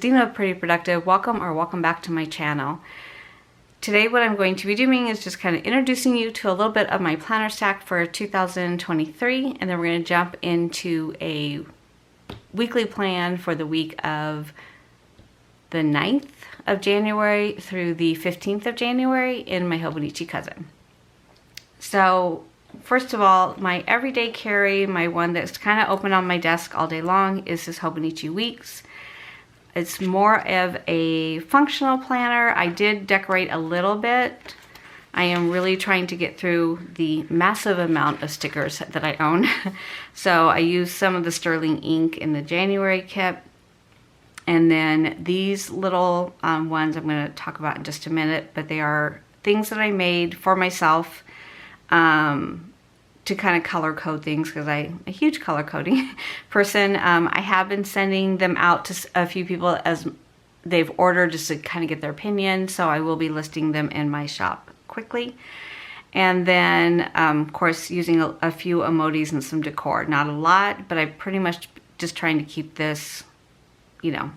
Dina Pretty Productive. Welcome back to my channel. Today what I'm going to be doing is just kind of introducing you to a little bit of my planner stack for 2023, and then we're going to jump into a weekly plan for the week of the 9th of January through the 15th of January in my Hobonichi Cousin. So first of all, my everyday carry, my one that's kind of open on my desk all day long, is this Hobonichi Weeks. It's more of a functional planner. I did decorate a little bit. I am really trying to get through the massive amount of stickers that I own. So I used some of the sterling ink in the January kit. And then these little ones I'm going to talk about in just a minute, but they are things that I made for myself to kind of color code things, because I'm a huge color coding person. I have been sending them out to a few people as they've ordered, just to kind of get their opinion. So I will be listing them in my shop quickly. And then, of course, using a few emojis and some decor. Not a lot, but I'm pretty much just trying to keep this, you know,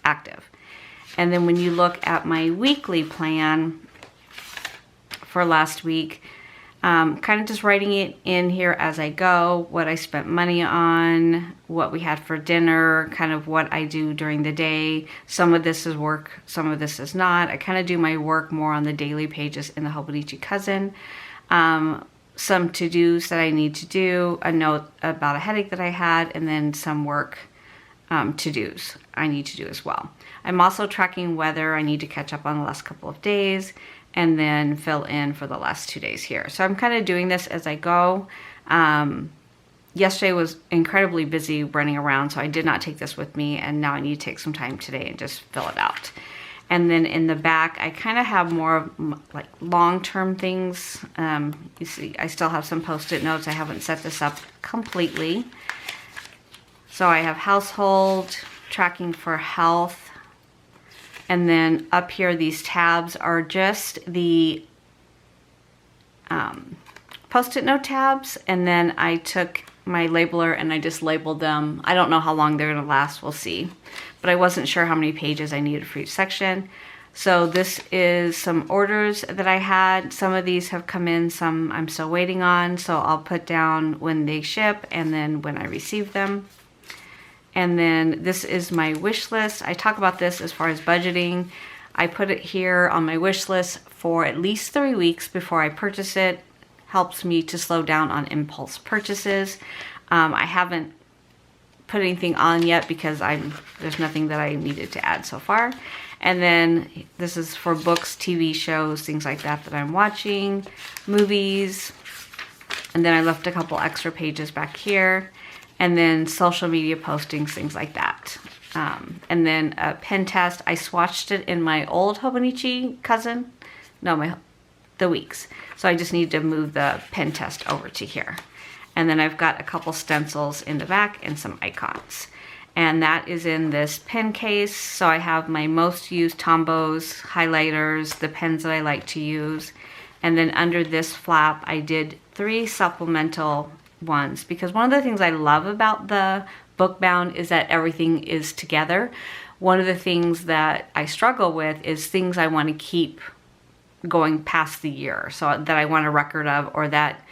active. And then when you look at my weekly plan for last week, kind of just writing it in here as I go, what I spent money on, what we had for dinner, kind of what I do during the day. Some of this is work, some of this is not. I kind of do my work more on the daily pages in the Hobonichi Cousin. Some to-dos that I need to do, a note about a headache that I had, and then some work to-dos I need to do as well. I'm also tracking weather. I need to catch up on the last couple of days, and then fill in for the last 2 days here. So I'm kind of doing this as I go. Yesterday was incredibly busy running around, so I did not take this with me, and now I need to take some time today and just fill it out. And then in the back, I kind of have more like long-term things. You see, I still have some post-it notes. I haven't set this up completely. So I have household, tracking for health, and then up here, these tabs are just the post-it note tabs. And then I took my labeler and I just labeled them. I don't know how long they're gonna last, we'll see. But I wasn't sure how many pages I needed for each section. So this is some orders that I had. Some of these have come in, some I'm still waiting on. So I'll put down when they ship and then when I receive them. And then this is my wish list. I talk about this as far as budgeting. I put it here on my wish list for at least 3 weeks before I purchase it. Helps me to slow down on impulse purchases. I haven't put anything on yet because there's nothing that I needed to add so far. And then this is for books, TV shows, things like that I'm watching, movies. And then I left a couple extra pages back here. And then social media postings, things like that. And then a pen test. I swatched it in my old Hobonichi Cousin. No, the Weeks. So I just need to move the pen test over to here. And then I've got a couple stencils in the back and some icons. And that is in this pen case. So I have my most used Tombows, highlighters, the pens that I like to use. And then under this flap, I did 3 supplemental ones, because one of the things I love about the book bound is that everything is together. One of the things that I struggle with is things I want to keep going past the year, so that I want a record of, or that,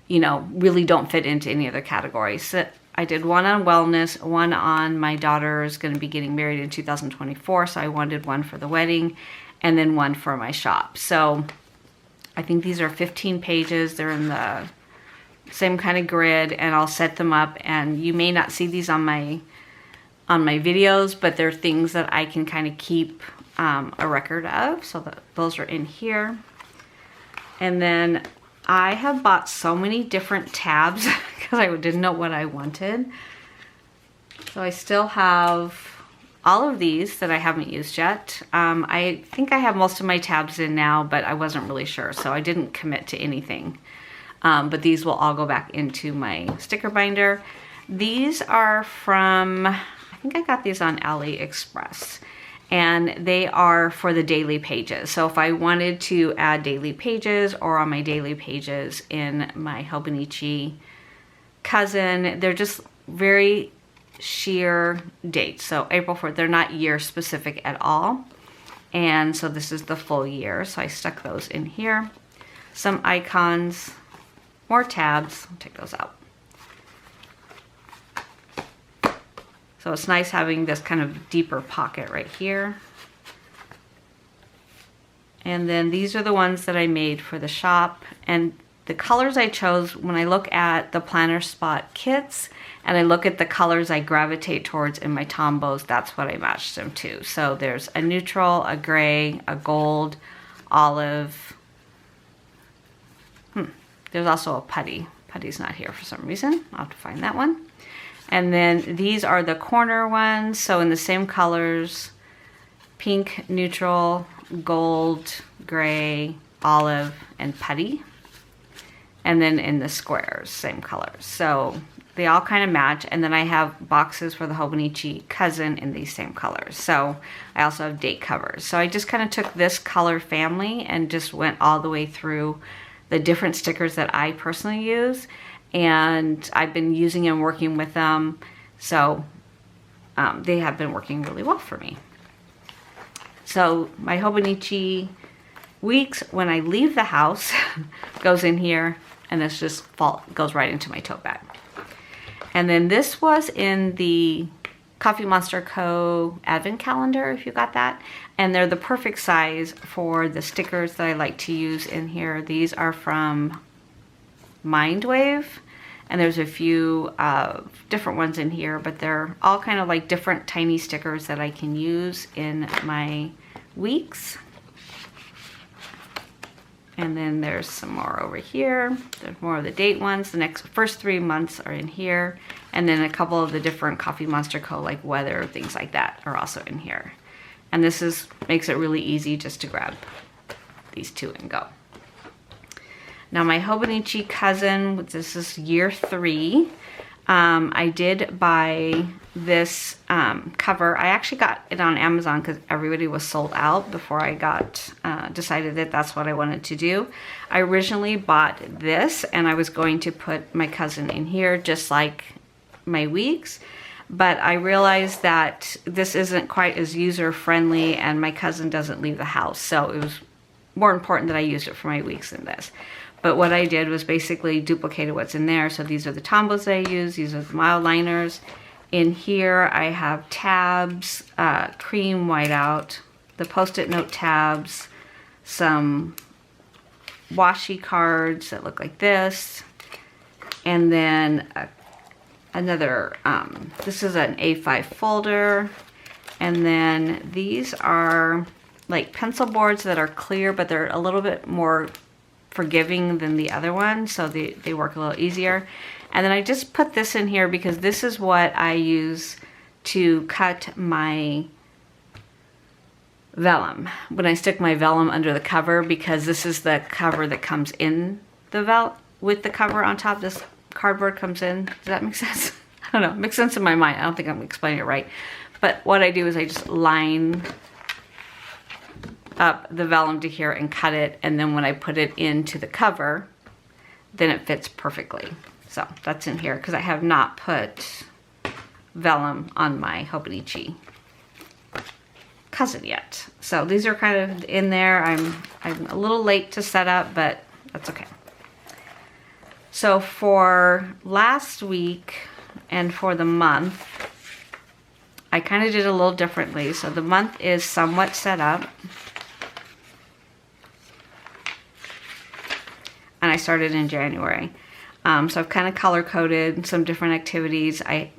you know, really don't fit into any other category. So I did one on wellness, one on my daughter's going to be getting married in 2024, so I wanted one for the wedding, and then one for my shop. So I think these are 15 pages. They're in the same kind of grid, and I'll set them up, and you may not see these on my videos, but they're things that I can kind of keep a record of. So those are in here. And then I have bought so many different tabs because I didn't know what I wanted. So I still have all of these that I haven't used yet. I think I have most of my tabs in now, but I wasn't really sure, so I didn't commit to anything. But these will all go back into my sticker binder. These are from, I think I got these on AliExpress, and they are for the daily pages. So if I wanted to add daily pages, or on my daily pages in my Hobonichi Cousin, they're just very sheer dates. So April 4th, they're not year specific at all. And so this is the full year. So I stuck those in here. Some icons, more tabs. I'll take those out. So it's nice having this kind of deeper pocket right here. And then these are the ones that I made for the shop. And the colors I chose, when I look at the planner spot kits and I look at the colors I gravitate towards in my Tombows, that's what I matched them to. So there's a neutral, a gray, a gold, olive. There's also a putty. Putty's not here for some reason. I'll have to find that one. And then these are the corner ones. So in the same colors, pink, neutral, gold, gray, olive, and putty. And then in the squares, same colors. So they all kind of match. And then I have boxes for the Hobonichi Cousin in these same colors. So I also have date covers. So I just kind of took this color family and just went all the way through the different stickers that I personally use. And I've been using and working with them. So they have been working really well for me. So my Hobonichi Weeks, when I leave the house, goes in here, and this just goes right into my tote bag. And then this was in the Coffee Monster Co. Advent Calendar, if you got that. And they're the perfect size for the stickers that I like to use in here. These are from Mindwave. And there's a few different ones in here, but they're all kind of like different tiny stickers that I can use in my weeks. And then there's some more over here. There's more of the date ones. The first 3 months are in here. And then a couple of the different Coffee Monster Co. like weather, things like that are also in here. And this makes it really easy just to grab these two and go. Now my Hobonichi Cousin, this is year 3. I did buy this cover. I actually got it on Amazon because everybody was sold out before I decided that that's what I wanted to do. I originally bought this and I was going to put my cousin in here just like my weeks. But I realized that this isn't quite as user friendly and my cousin doesn't leave the house. So it was more important that I used it for my weeks than this. But what I did was basically duplicated what's in there. So these are the Tombows that I use. These are the mild liners. In here, I have tabs, cream whiteout, the Post-it note tabs, some washi cards that look like this, and then another, this is an A5 folder, and then these are like pencil boards that are clear, but they're a little bit more forgiving than the other one, so they work a little easier. And then I just put this in here because this is what I use to cut my vellum. When I stick my vellum under the cover, because this is the cover that comes in the with the cover on top, this cardboard comes in. Does that make sense? I don't know, it makes sense in my mind. I don't think I'm explaining it right. But what I do is I just line up the vellum to here and cut it, and then when I put it into the cover, then it fits perfectly. So that's in here because I have not put vellum on my Hobonichi Cousin yet. So these are kind of in there. I'm a little late to set up, but that's okay. So for last week and for the month, I kind of did a little differently. So the month is somewhat set up. And I started in January. So I've kind of color-coded some different activities. I'm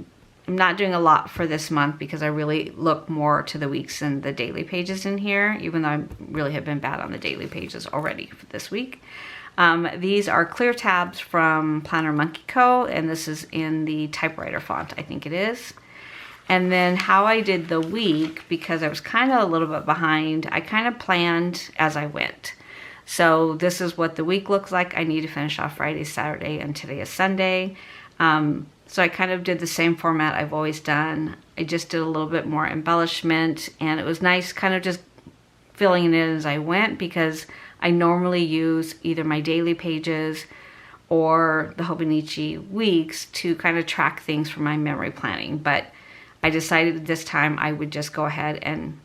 not doing a lot for this month because I really look more to the weeks and the daily pages in here, even though I really have been bad on the daily pages already for this week. These are clear tabs from Planner Monkey Co., and this is in the typewriter font, I think it is. And then how I did the week, because I was kind of a little bit behind, I kind of planned as I went. So this is what the week looks like. I need to finish off Friday, Saturday, and today is Sunday. So I kind of did the same format I've always done. I just did a little bit more embellishment, and it was nice kind of just filling it in as I went, because I normally use either my daily pages or the Hobonichi Weeks to kind of track things for my memory planning. But I decided this time I would just go ahead and,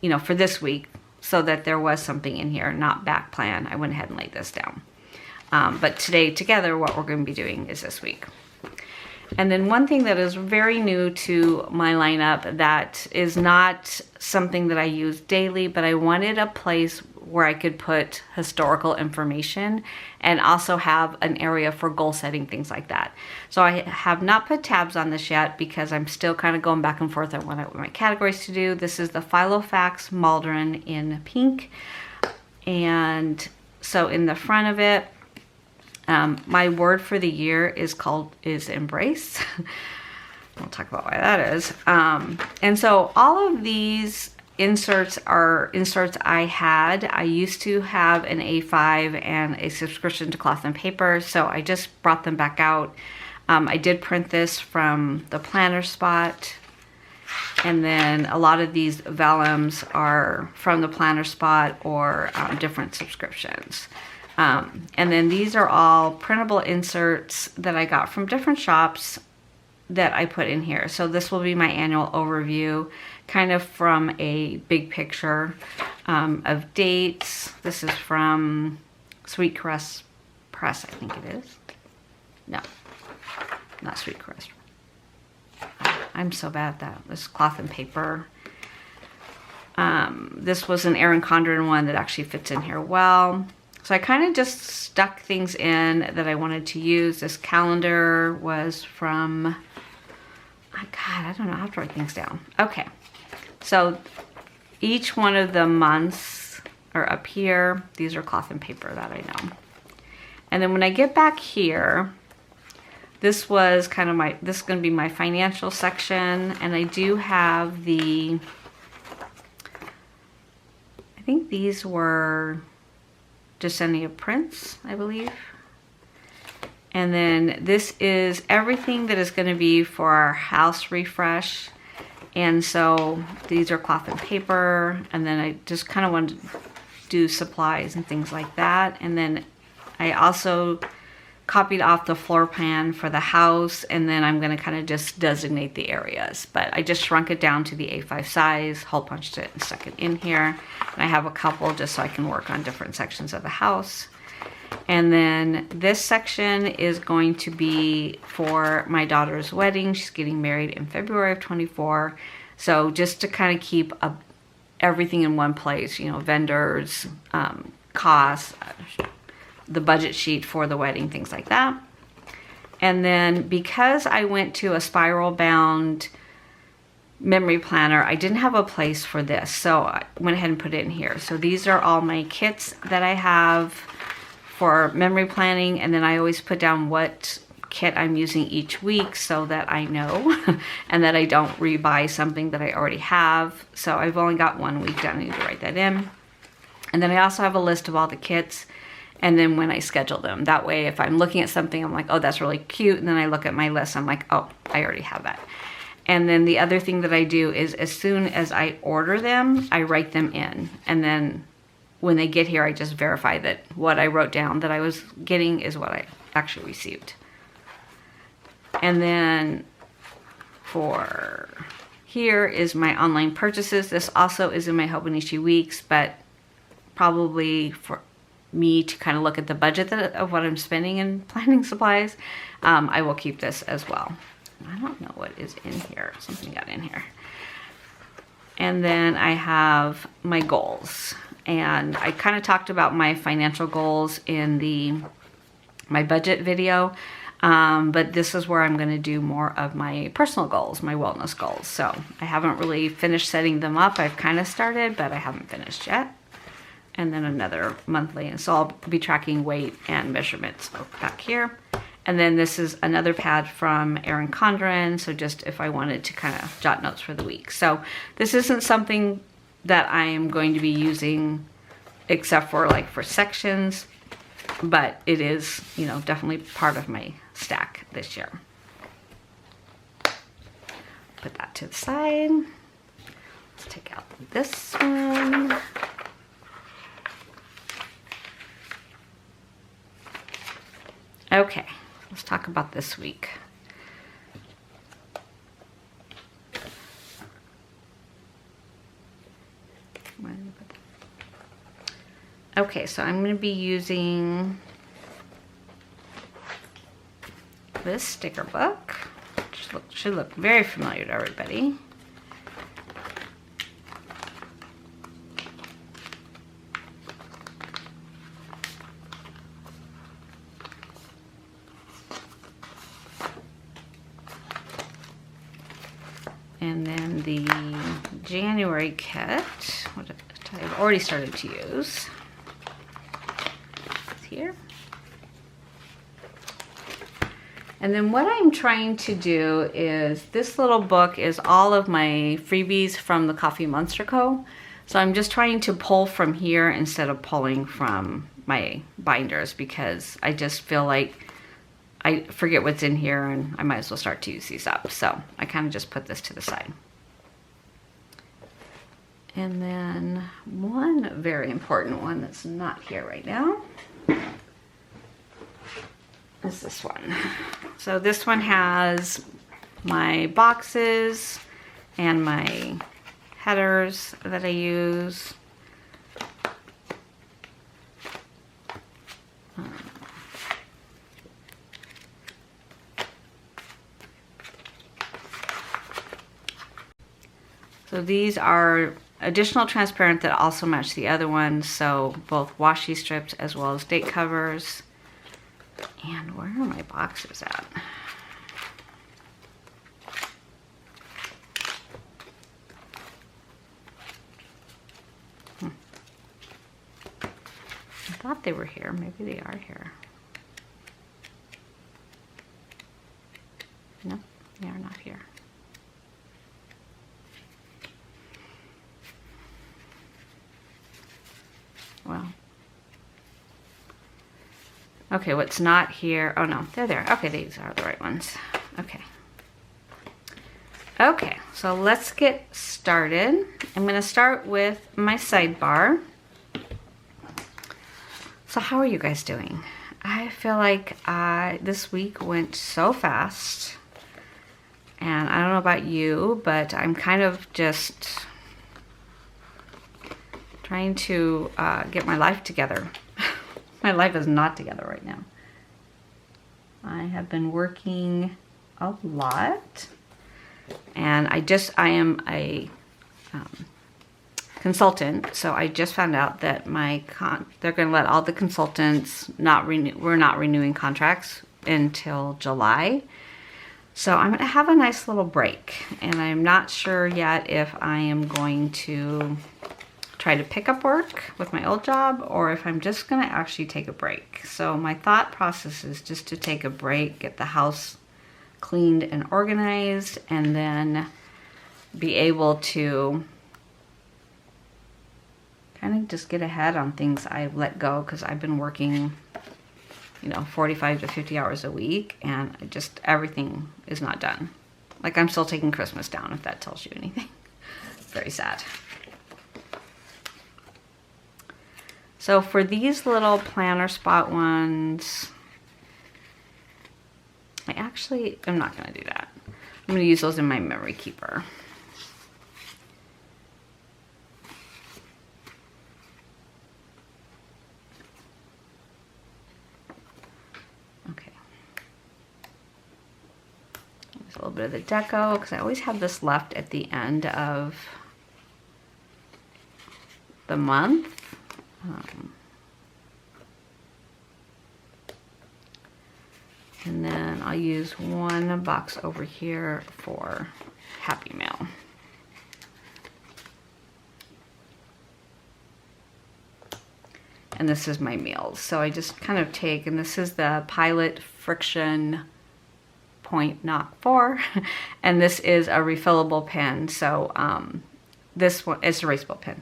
you know, for this week, so that there was something in here, not back plan, I went ahead and laid this down. But today together, what we're going to be doing is this week. And then one thing that is very new to my lineup that is not something that I use daily, but I wanted a place where I could put historical information and also have an area for goal setting, things like that. So I have not put tabs on this yet because I'm still kind of going back and forth on what I want my categories to do. This is the Filofax Malden in pink. And so in the front of it, my word for the year is embrace. We'll talk about why that is. And so all of these inserts are inserts I had. I used to have an A5 and a subscription to Cloth and Paper, so I just brought them back out. I did print this from the planner spot, and then a lot of these vellums are from the planner spot or different subscriptions. And then these are all printable inserts that I got from different shops that I put in here. So this will be my annual overview, kind of from a big picture of dates. This is from Sweet Caress Press, I think it is. No, not Sweet Caress. I'm so bad at that. This is Cloth and Paper. This was an Erin Condren one that actually fits in here well. So I kind of just stuck things in that I wanted to use. This calendar was from, oh God, I don't know, I have to write things down. Okay, so each one of the months are up here. These are Cloth and Paper that I know. And then when I get back here, this was kind of this is gonna be my financial section. And I do have I think these were Decennia prints, I believe. And then this is everything that is going to be for our house refresh. And so these are Cloth and Paper. And then I just kind of wanted to do supplies and things like that. And then I also copied off the floor plan for the house, and then I'm going to kind of just designate the areas. But I just shrunk it down to the A5 size, hole punched it and stuck it in here. And I have a couple just so I can work on different sections of the house. And then this section is going to be for my daughter's wedding. She's getting married in February of 24. So just to kind of keep everything in one place, you know, vendors, costs, the budget sheet for the wedding, things like that. And then because I went to a spiral bound memory planner, I didn't have a place for this, so I went ahead and put it in here. So these are all my kits that I have for memory planning, and then I always put down what kit I'm using each week so that I know and that I don't rebuy something that I already have. So I've only got 1 week done. I need to write that in. And then I also have a list of all the kits, and then when I schedule them. That way, if I'm looking at something, I'm like, oh, that's really cute. And then I look at my list, I'm like, oh, I already have that. And then the other thing that I do is as soon as I order them, I write them in. And then when they get here, I just verify that what I wrote down that I was getting is what I actually received. And then for here is my online purchases. This also is in my Hobonichi Weeks, but probably for me to kind of look at the budget of what I'm spending in planning supplies, I will keep this as well. I don't know what is in here. Something got in here. And then I have my goals. And I kind of talked about my financial goals in my budget video. But this is where I'm going to do more of my personal goals, my wellness goals. So I haven't really finished setting them up. I've kind of started, but I haven't finished yet. And then another monthly. And so I'll be tracking weight and measurements back here. And then this is another pad from Erin Condren. So just if I wanted to kind of jot notes for the week. So this isn't something that I am going to be using except for like for sections, but it is, you know, definitely part of my stack this year. Put that to the side. Let's take out this one. Okay, let's talk about this week. Okay, so I'm going to be using this sticker book, which should look very familiar to everybody. And then the January kit, which I've already started to use, is here. And then what I'm trying to do is, this little book is all of my freebies from the Coffee Monster Co. So I'm just trying to pull from here instead of pulling from my binders, because I just feel like I forget what's in here and I might as well start to use these up. So I kind of just put this to the side. And then one very important one that's not here right now is this one. So this one has my boxes and my headers that I use. So these are additional transparent that also match the other ones. So both washi strips as well as date covers. And where are my boxes at? I thought they were here. Maybe they are here. No, they are not here. Well, okay, what's not here? Oh no, they're there. Okay, these are the right ones. Okay. Okay, so let's get started. I'm gonna start with my sidebar. So how are you guys doing? I feel like this week went so fast. And I don't know about you, but I'm kind of just trying to get my life together. My life is not together right now. I have been working a lot, and I am a consultant, so I just found out that they're going to let all the consultants we're not renewing contracts until July. So I'm going to have a nice little break, and I'm not sure yet if I am going to try to pick up work with my old job or if I'm just going to actually take a break. So my thought process is just to take a break, get the house cleaned and organized, and then be able to kind of just get ahead on things I've let go, because I've been working, 45 to 50 hours a week, and everything is not done. Like, I'm still taking Christmas down, if that tells you anything. Very sad. So for these little planner spot ones, I'm not going to do that. I'm going to use those in my memory keeper. Okay. There's a little bit of the deco, because I always have this left at the end of the month. And then I'll use one box over here for Happy Mail. And this is my meals. So I just kind of take, and this is the Pilot FriXion .04, and this is a refillable pen. So this one is a erasable pen.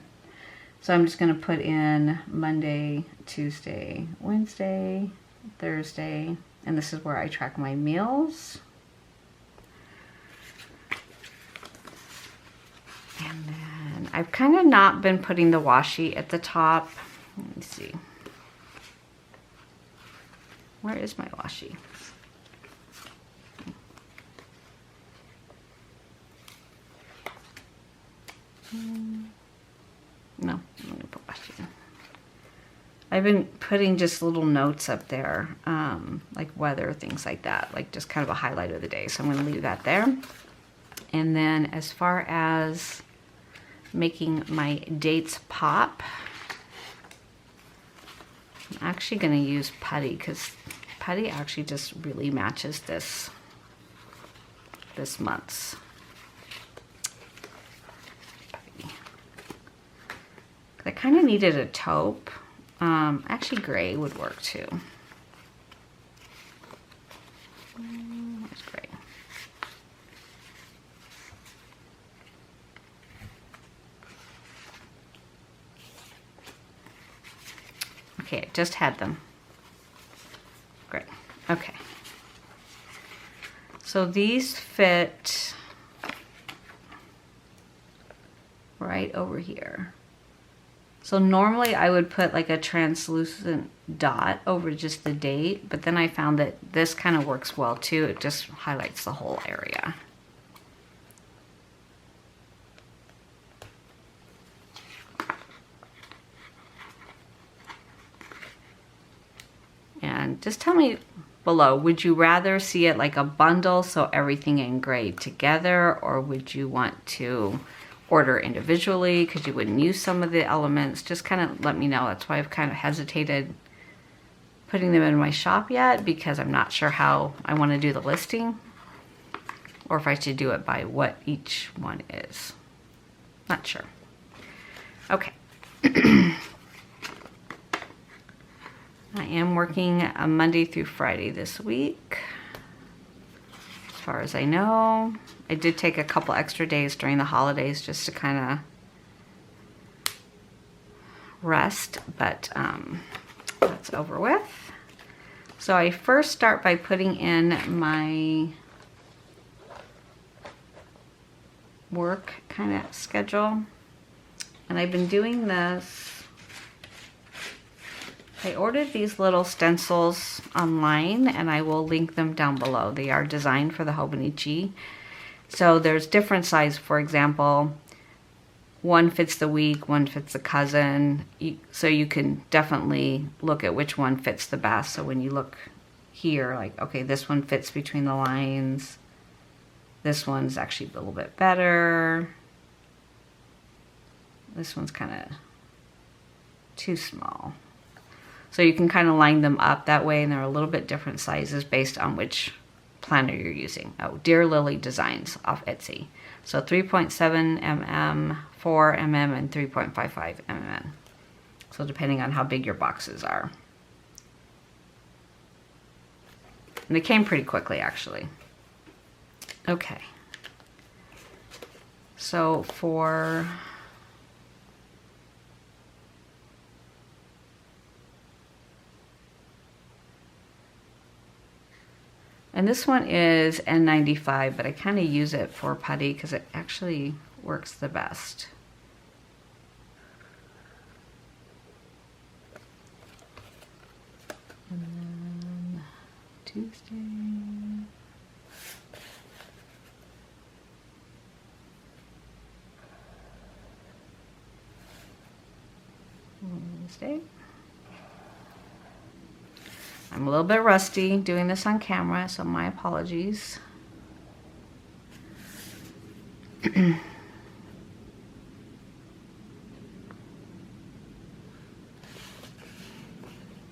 So I'm just going to put in Monday, Tuesday, Wednesday, Thursday, and this is where I track my meals. And then I've kind of not been putting the washi at the top. Let me see. Where is my washi? No, I'm going to put washi in. I've been putting just little notes up there, like weather, things like that, like just kind of a highlight of the day. So I'm going to leave that there. And then as far as making my dates pop, I'm actually going to use putty because putty actually just really matches this month's. I kind of needed a taupe. Actually, gray would work too. Where's gray? Okay, I just had them. Great. Okay. So these fit right over here. So normally I would put like a translucent dot over just the date, but then I found that this kind of works well too. It just highlights the whole area. And just tell me below, would you rather see it like a bundle, so everything engraved together, or would you want to order individually because you wouldn't use some of the elements? Just kind of let me know. That's why I've kind of hesitated putting them in my shop yet, because I'm not sure how I want to do the listing, or if I should do it by what each one is. Not sure. Okay. I am working a Monday through Friday this week, as far as I know. I did take a couple extra days during the holidays just to kind of rest, but that's over with. So I first start by putting in my work kind of schedule, and I've been doing this. I ordered these little stencils online, and I will link them down below. They are designed for the Hobonichi. So there's different size. For example, one fits the week, one fits the cousin. So you can definitely look at which one fits the best. So when you look here, like, okay, this one fits between the lines. This one's actually a little bit better. This one's kind of too small. So you can kind of line them up that way, and they're a little bit different sizes based on which planner you're using. Oh, Dear Lily Designs off Etsy. So 3.7 mm, 4 mm, and 3.55 mm. So depending on how big your boxes are. And they came pretty quickly, actually. Okay. So for... And this one is N95, but I kind of use it for putty because it actually works the best. And then Tuesday. Wednesday. I'm a little bit rusty doing this on camera, so my apologies.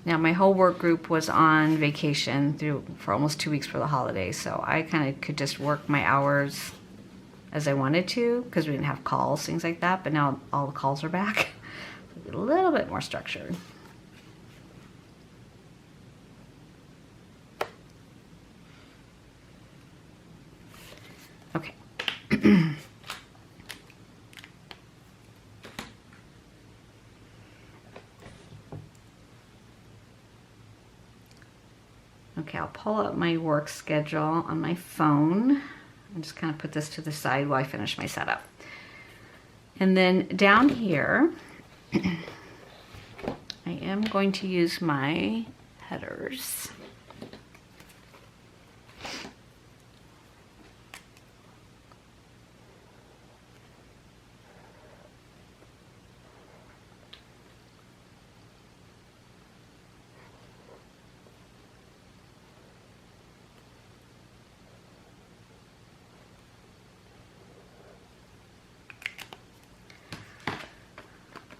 Now, my whole work group was on vacation for almost 2 weeks for the holidays, so I kind of could just work my hours as I wanted to because we didn't have calls, things like that, but now all the calls are back. A little bit more structured. Okay. Okay, I'll pull up my work schedule on my phone and just kind of put this to the side while I finish my setup. And then down here, I am going to use my headers.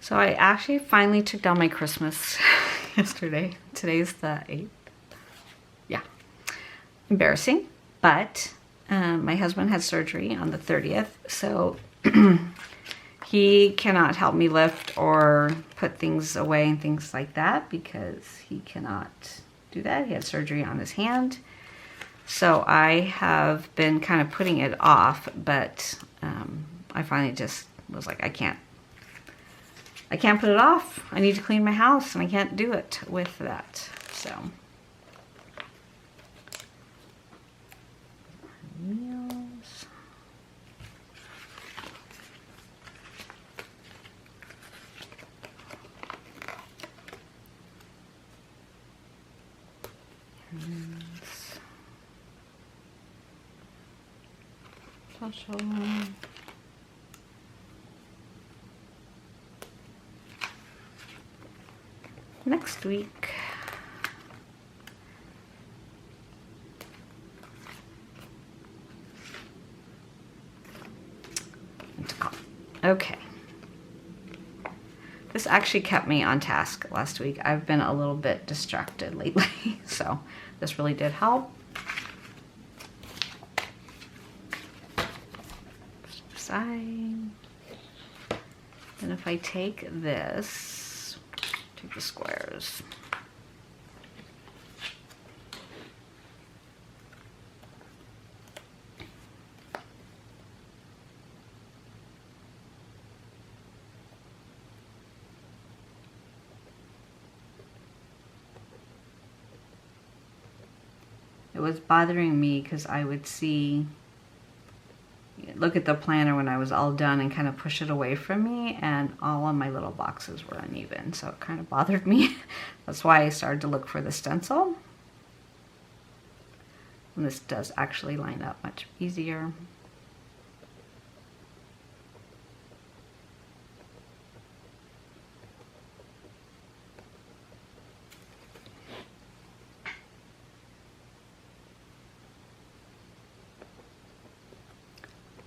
So I actually finally took down my Christmas yesterday. Today's the 8th. Yeah. Embarrassing. But my husband had surgery on the 30th. So he cannot help me lift or put things away and things like that because he cannot do that. He had surgery on his hand. So I have been kind of putting it off, but I finally just was like, I can't put it off. I need to clean my house and I can't do it with that. So meals. Special. Next week. Okay. This actually kept me on task last week. I've been a little bit distracted lately, so this really did help. Side. And if I take this, take the squares. It was bothering me because I would look at the planner when I was all done and kind of push it away from me, and all of my little boxes were uneven, so it kind of bothered me. That's why I started to look for the stencil. And this does actually line up much easier.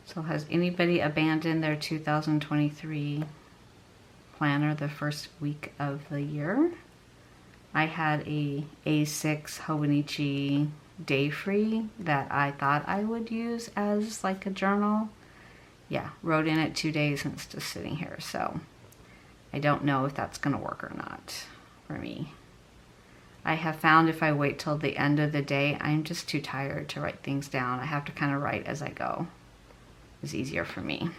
So has anybody abandoned their 2023 planner the first week of the year? I had a A6 Hobonichi day free that I thought I would use as like a journal. Yeah, wrote in it 2 days and it's just sitting here. So I don't know if that's going to work or not for me. I have found if I wait till the end of the day, I'm just too tired to write things down. I have to kind of write as I go. It's easier for me.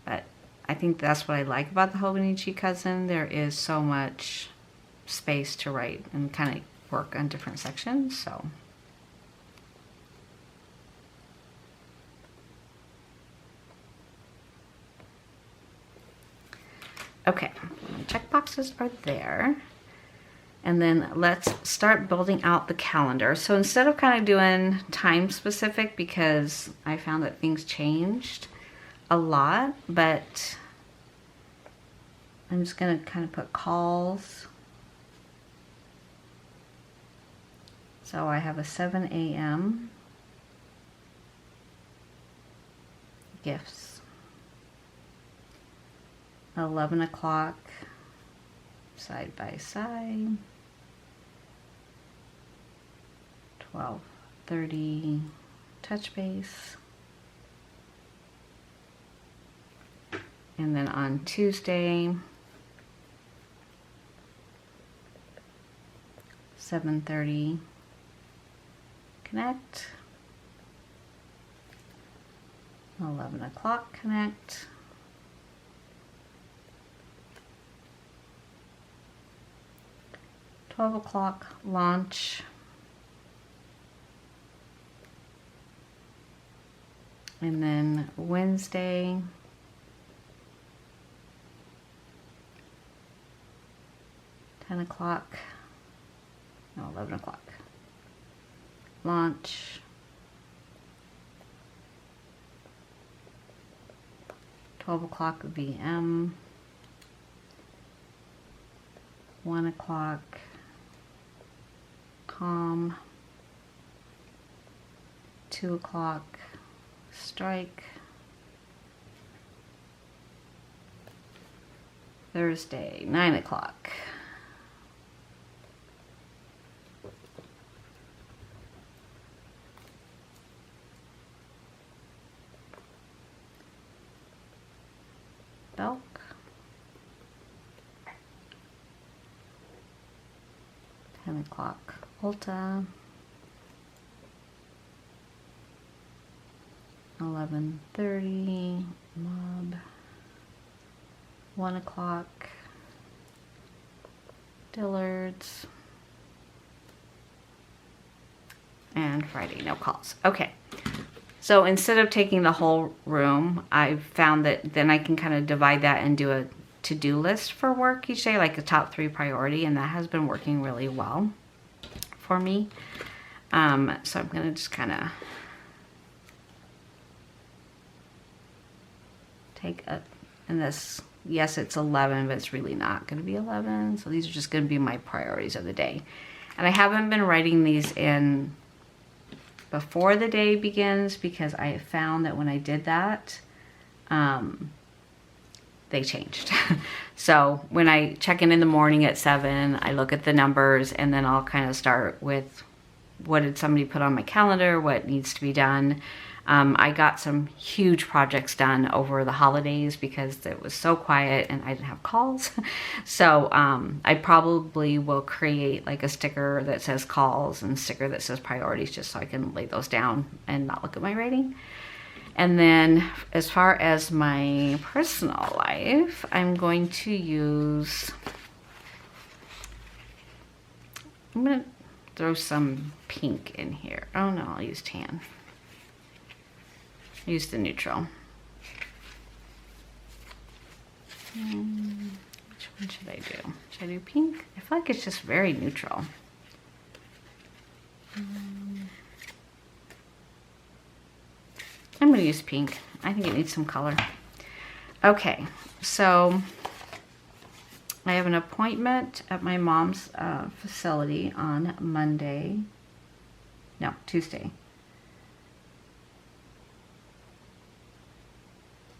But I think that's what I like about the Hobonichi Cousin. There is so much space to write and kind of work on different sections. So okay, check boxes are there. And then let's start building out the calendar. So instead of kind of doing time specific, because I found that things changed a lot, but I'm just going to kind of put calls. So I have a 7 a.m. gifts, 11 o'clock side by side, 12:30 touch base, and then on Tuesday 7:30 connect, 11 o'clock connect, 12 o'clock launch, and then Wednesday 10 o'clock, no, 11 o'clock launch, 12 o'clock VM, 1 o'clock calm, 2 o'clock strike. Thursday, 9 o'clock. Belk. 10 o'clock Ulta. 11:30 Mob. 1 o'clock Dillard's. And Friday, no calls. Okay. So instead of taking the whole room, I've found that then I can kind of divide that and do a to-do list for work each day, like a top 3 priority, and that has been working really well for me. So I'm gonna just kind of take a, and this, yes, it's 11, but it's really not gonna be 11. So these are just gonna be my priorities of the day. And I haven't been writing these in before the day begins because I found that when I did that, they changed. So when I check in the morning at 7, I look at the numbers and then I'll kind of start with what did somebody put on my calendar, what needs to be done. I got some huge projects done over the holidays because it was so quiet and I didn't have calls. So I probably will create like a sticker that says calls and a sticker that says priorities just so I can lay those down and not look at my writing. And then as far as my personal life, I'm going to use, I'm going to throw some pink in here. Oh no, I'll use tan. Use the neutral. Which one should I do? Should I do pink? I feel like it's just very neutral. I'm going to use pink. I think it needs some color. Okay, so I have an appointment at my mom's facility on Tuesday.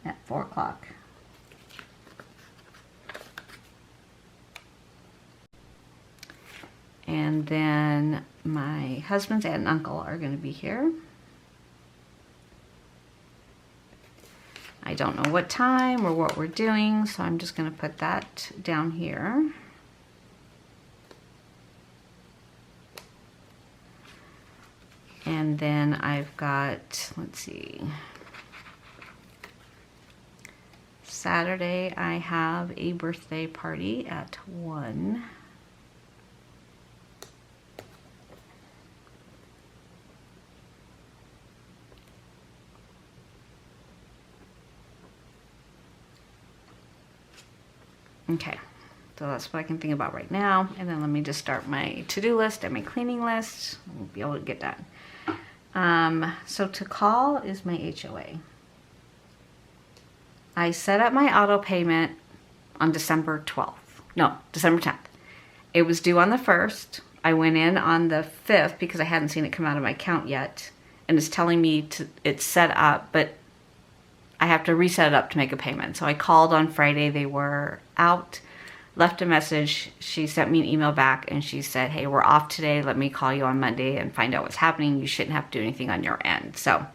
At 4 o'clock. And then my husband's aunt and uncle are going to be here. I don't know what time or what we're doing, so I'm just going to put that down here. And then I've got, let's see, Saturday I have a birthday party at 1. Okay, so that's what I can think about right now. And then let me just start my to-do list and my cleaning list. We'll be able to get done. So to call is my HOA. I set up my auto payment on December 12th. No, December 10th. It was due on the 1st. I went in on the 5th because I hadn't seen it come out of my account yet. And it's telling me it's set up, but I have to reset it up to make a payment. So I called on Friday. They were out, left a message. She sent me an email back and she said, hey, we're off today. Let me call you on Monday and find out what's happening. You shouldn't have to do anything on your end. So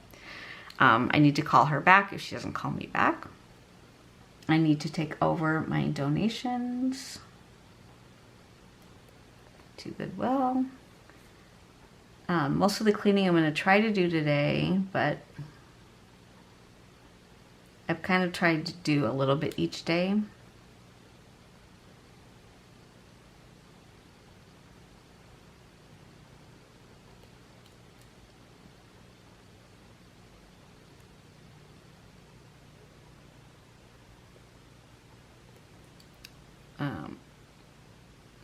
I need to call her back if she doesn't call me back. I need to take over my donations to Goodwill. Most of the cleaning I'm going to try to do today, but I've kind of tried to do a little bit each day.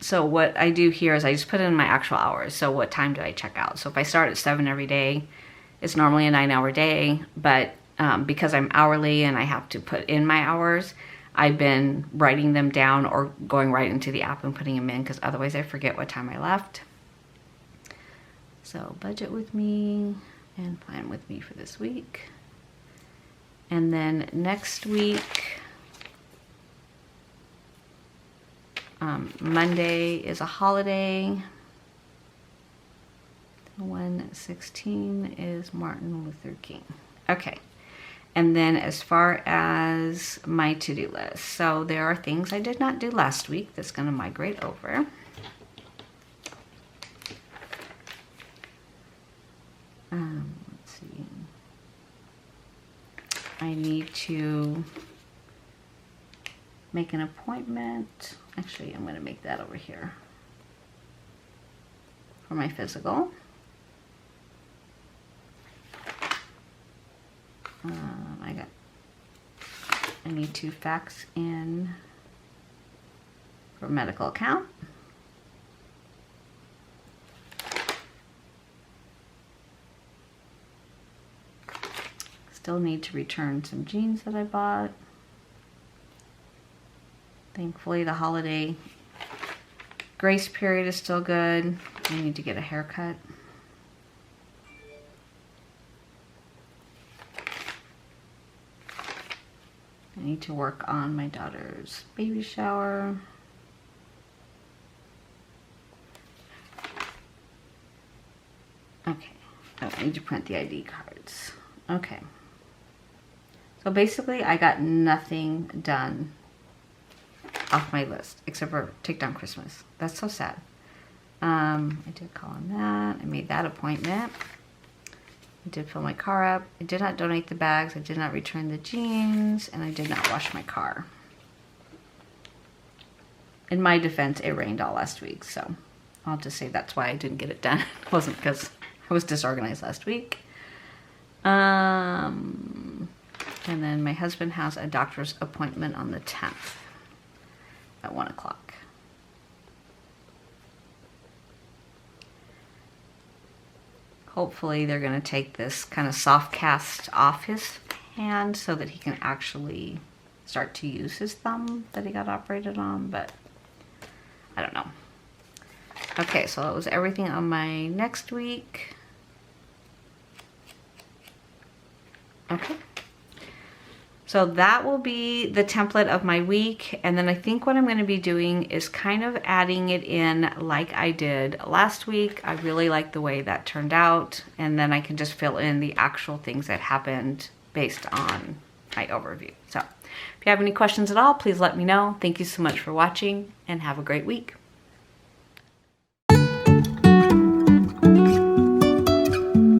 So what I do here is I just put in my actual hours. So what time do I check out? So if I start at 7 every day, it's normally a 9-hour day, but because I'm hourly and I have to put in my hours, I've been writing them down or going right into the app and putting them in because otherwise I forget what time I left. So budget with me, and fine with me for this week. And then next week, Monday is a holiday. 1/16 is Martin Luther King. Okay. And then as far as my to-do list, so there are things I did not do last week that's going to migrate over. Let's see. I need to make an appointment. Actually, I'm going to make that over here for my physical. I need to fax in for medical account. Still need to return some jeans that I bought. Thankfully, the holiday grace period is still good. I need to get a haircut. I need to work on my daughter's baby shower. Okay, I need to print the ID cards. Okay. So basically, I got nothing done off my list except for take down Christmas. That's so sad. I did call on that. I made that appointment. I did fill my car up. I did not donate the bags. I did not return the jeans. And I did not wash my car. In my defense, it rained all last week. So I'll just say that's why I didn't get it done. It wasn't because I was disorganized last week. And then my husband has a doctor's appointment on the 10th at 1 o'clock. Hopefully they're going to take this kind of soft cast off his hand so that he can actually start to use his thumb that he got operated on, but I don't know. Okay, so that was everything on my next week. Okay. So that will be the template of my week. And then I think what I'm going to be doing is kind of adding it in like I did last week. I really like the way that turned out. And then I can just fill in the actual things that happened based on my overview. So if you have any questions at all, please let me know. Thank you so much for watching and have a great week.